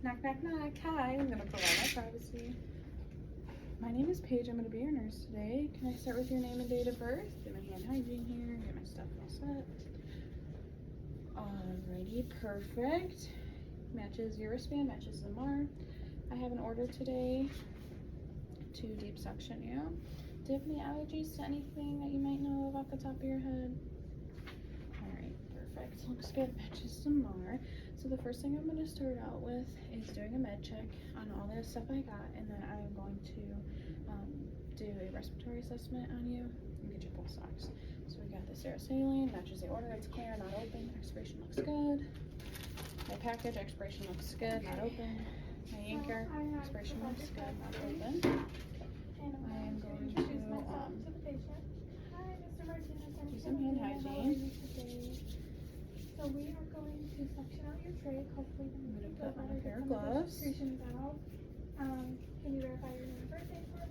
Knock, knock, knock. Hi, I'm gonna provide my privacy. My name is Paige. I'm gonna be your nurse today. Can I start with your name and date of birth? Get my hand hygiene here. Get my stuff all set. Alrighty, perfect. Matches your wristband, matches the MAR. I have an order today to deep suction you. Do you have any allergies to anything that you might know of off the top of your head? Alright, perfect. Looks good, matches the MAR. So the first thing I'm going to start out with is doing a med check on all the stuff I got, and then I'm going to do a respiratory assessment on you and get your pulse ox. So we got the saline, matches the order, it's clear, not open, expiration looks good. My package, expiration looks good, not open. My anchor, expiration looks good, not open. I am going to do some hand hygiene. So we are going to suction out your trach. Hopefully, I'm going to put on a pair of gloves. Out. Can you verify your name and birthday for me?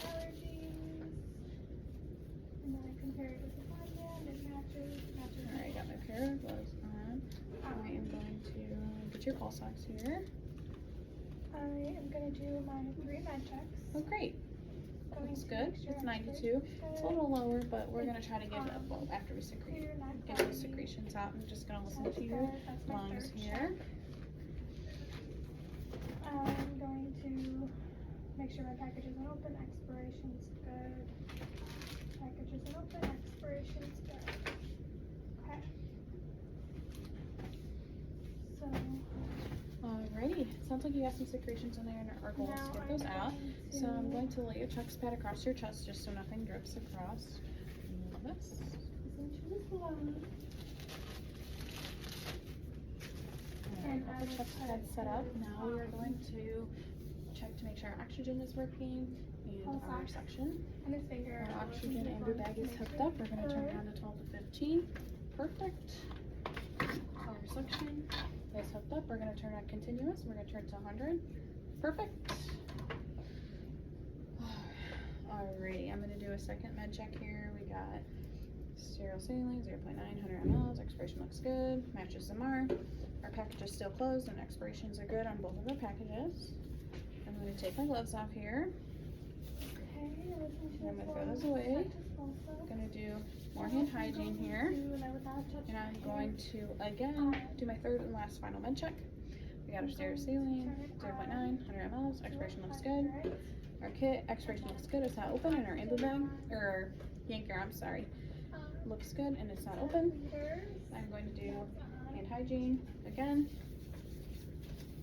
Allergies. And then I compare it with the band. It matches. Alright, got my pair of gloves on. I am going to get your pulse ox here. I am going to do my 3 med checks. Oh, great. Looks good. It's 92. It's a little lower, but we're going to try to get it up after we secrete. Get those secretions out. I'm just going to listen to your lungs here. I'm going to make sure my package isn't open. Expiration's good. Package isn't open. Expiration's good. Okay. So. Alrighty. Sounds like you got some secretions in there, and our goal is to get those out. So I'm going to lay your chest pad across your chest just so nothing drips across. This. Alright, got the chest pad set up. Now we are going to check to make sure our oxygen is working and our suction. Our oxygen and your bag is hooked up. We're going to turn it down to 12 to 15. Perfect. Our suction is hooked up. We're going to turn on continuous. We're going to turn it to 100. Perfect. Alrighty, I'm going to do a second med check here. We got sterile saline, 0.9, 100 ml. Expiration looks good. Matches the MAR. Our package is still closed and expirations are good on both of our packages. I'm going to take my gloves off here. Okay, I'm going to throw those away. I'm going to do more hand hygiene here. And I'm going to, again, do my third and last final med check. We got our sterile saline, 0.9, 100 ml. Expiration looks good. Our kit, expiration looks good. It's not open. And our ambu bag, or our yanker, I'm sorry, looks good and it's not open. I'm going to do hand hygiene again.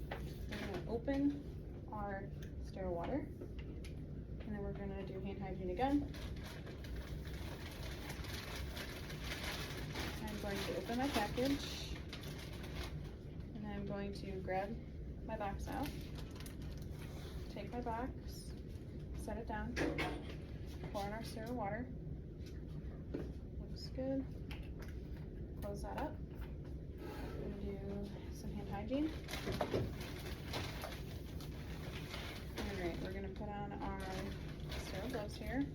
We're going to open our sterile water, and then we're going to do hand hygiene again. I'm going to open my package, and I'm going to grab my box out, take my box, set it down, pour in our sterile water. Looks good. Close that up. I'm going to do some hand hygiene. Alright, we're going to put on our sterile gloves here.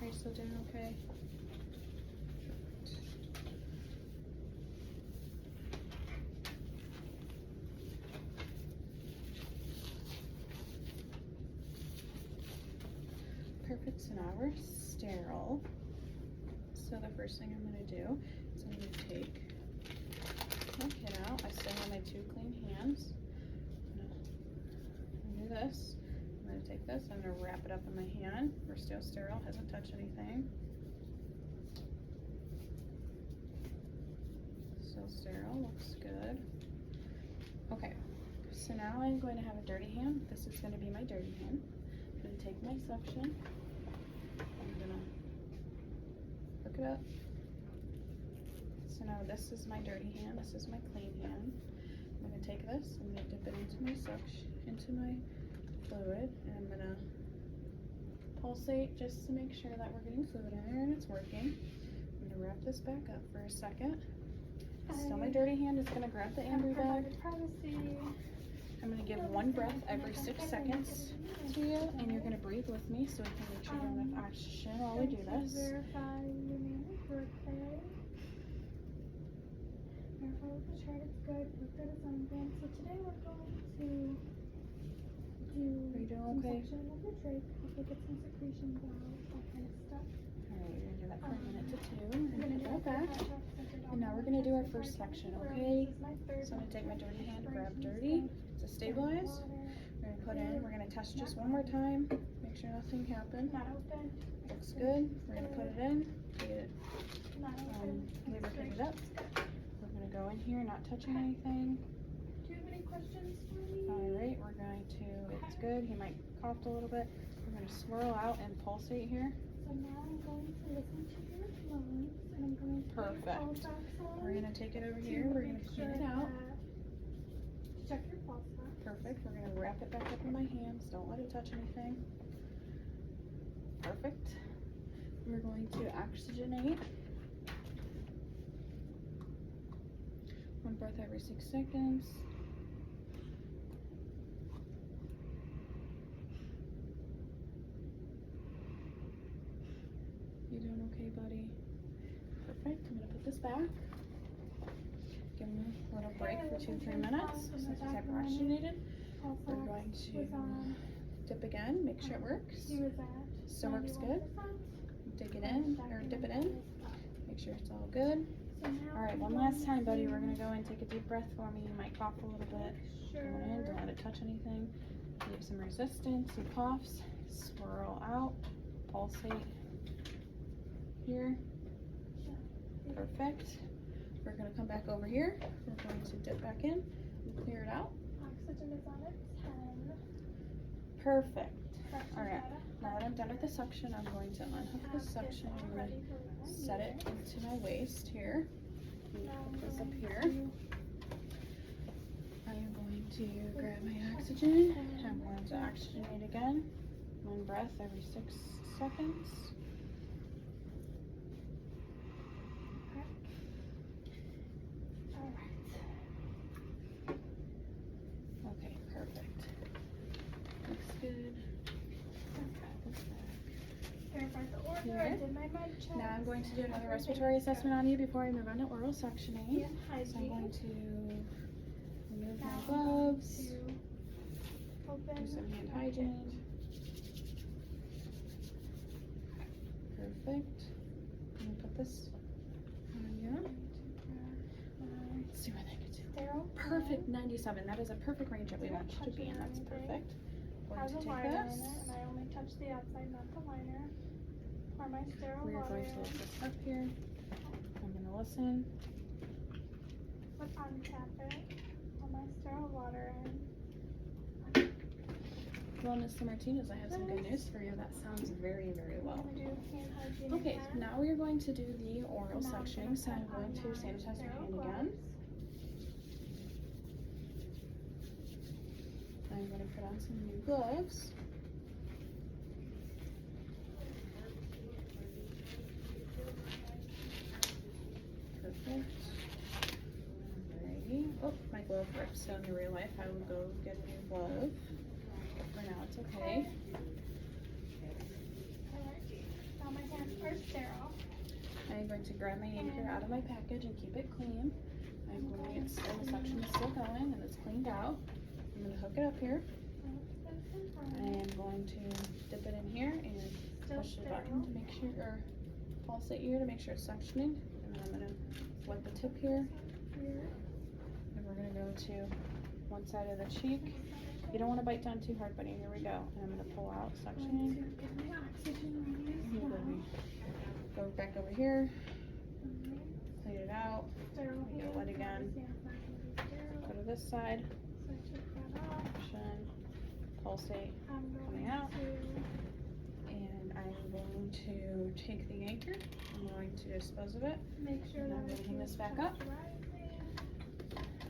Are you still doing okay? Perfect, so now we're sterile. So the first thing I'm going to do is I'm going to take my kit out. I still have my 2 clean hands. I'm going to do this. I'm going to take this, I'm going to wrap it up in my hand. We're still sterile, hasn't touched anything. Still sterile, looks good. Okay, so now I'm going to have a dirty hand. This is going to be my dirty hand. I'm going to take my suction. I'm going to hook it up. So now this is my dirty hand. This is my clean hand. I'm going to take this. I'm going to dip it into my suction, into my fluid, and I'm going to pulsate just to make sure that we're getting fluid in there and it's working. I'm going to wrap this back up for a second. Still my dirty hand is gonna grab the amber bag. Privacy. I'm gonna give one breath every 6 seconds to you, and you're gonna breathe with me so we can make sure you have enough oxygen while we do this. Verify your name and birthday. Verify with the chart, it's good. Look good as unbent. So today we're going to do Are you doing some okay? suction of your trach, hopefully get some secretions out, that kind of stuff. Alright, you're gonna do that for a minute to two. I'm We're gonna do put that back. And now we're gonna do our first section, okay? So I'm gonna take my dirty hand, grab dirty to stabilize. We're gonna put in, we're gonna test just one more time, make sure nothing happened. Not open. Looks good. We're gonna put it in, get it, Not open. lubricate it up. We're gonna go in here, not touching anything. Do you have any questions for me? Alright, we're going to, it's good, he might cough a little bit. We're gonna swirl out and pulsate here. So now I'm going to listen to your lungs and I'm going to put your Perfect. pulse ox on. We're gonna take it over to here, we're gonna make clean sure it out. that- Check your pulse ox. Perfect, we're gonna wrap it back up in my hands, don't let it touch anything. Perfect. We're going to oxygenate. One breath every 6 seconds. You doing okay, buddy? Perfect, I'm gonna put this back. Give him a little break for 2-3 minutes since it's hyperoxygenated. Pulse We're ox going was on. to dip again, make sure it works. He was at Still works good. 91%. Dig it in, or dip it in, make sure it's all good. So now Alright, I'm one last going time, buddy. to We're gonna go in, take a deep breath for me. You might cough a little bit. Sure. Go in, don't let it touch anything. Leave some resistance, he coughs, swirl out, pulsate here. Perfect. We're gonna come back over here. We're going to dip back in and clear it out. Oxygen is on at 10. Perfect. Suction Alright, data. now that I'm done with the suction, I'm going to unhook the suction. I'm gonna set it into my waist here. Put this up here. I am going to grab my oxygen. I'm going to oxygenate again. One breath every 6 seconds. Okay, perfect. Looks good. Verified the order. Here. I did my med check. Now I'm going to do another respiratory assessment on you before I move on to oral suctioning. Yeah, So I'm going hygiene. to remove Now my I'm going gloves, to open do some hand my hygiene. Perfect. I'm gonna put this on you. Let's see where that gets you. sterile Perfect, 97. That is a perfect range that we want you to be in. That's perfect. Going has to a take liner in this. it, and I only touch the outside, not the liner. Pour my sterile We are water going to in. lift this up here. I'm gonna listen. Put untap it. Pour my sterile water in. Well, Mr. Martinez, I have some good news for you. That sounds very, very I'm well. gonna do hand hygiene Okay, again. now we are going to do the oral Now I'm suctioning. So I'm put going on to my sanitize my sterile hand gloves. again. I'm going to put on some new gloves. Perfect. Alrighty. Oh, my glove ripped, so in the real life I will go get a new glove. For now it's okay. Alright. Now my hands are sterile. I'm going to grab my anchor out of my package and keep it clean. I'm going, the suction is still going and it's cleaned out. I'm going to hook it up here. I am going to dip it in here and push the button to make sure, or pulsate here to make sure it's suctioning. And then I'm going to wet the tip here. And we're going to go to one side of the cheek. You don't want to bite down too hard, buddy. Here we go. And I'm going to pull out, suctioning. Go back over here. Clean it out. We get wet again. Go to this side. Suction. Pulsate. Coming out. And I'm going to take the anchor. I'm going to dispose of it. Make sure And that I'm going to hang this back up. up.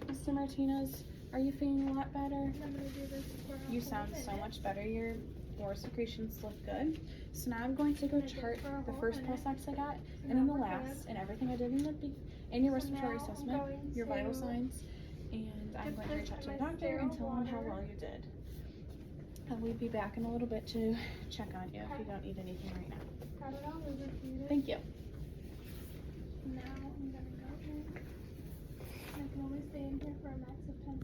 Mr. Martinez, are you feeling a lot better? I'm gonna do this for You a whole sound so minute. much better. Your oral secretions look good. So now I'm going to go chart the first pulse ox I got, and then the last, and everything I did in the and your So respiratory now I'm assessment, going your vital to signs, and I'm dip going to this reach out to in the my doctor and tell sterile him how water. well you did. And we'd be back in a little bit to check on you if you don't need anything right now. Got it all lubricated. Thank you. Now I'm gonna go in. I can only stay in here for a max of 10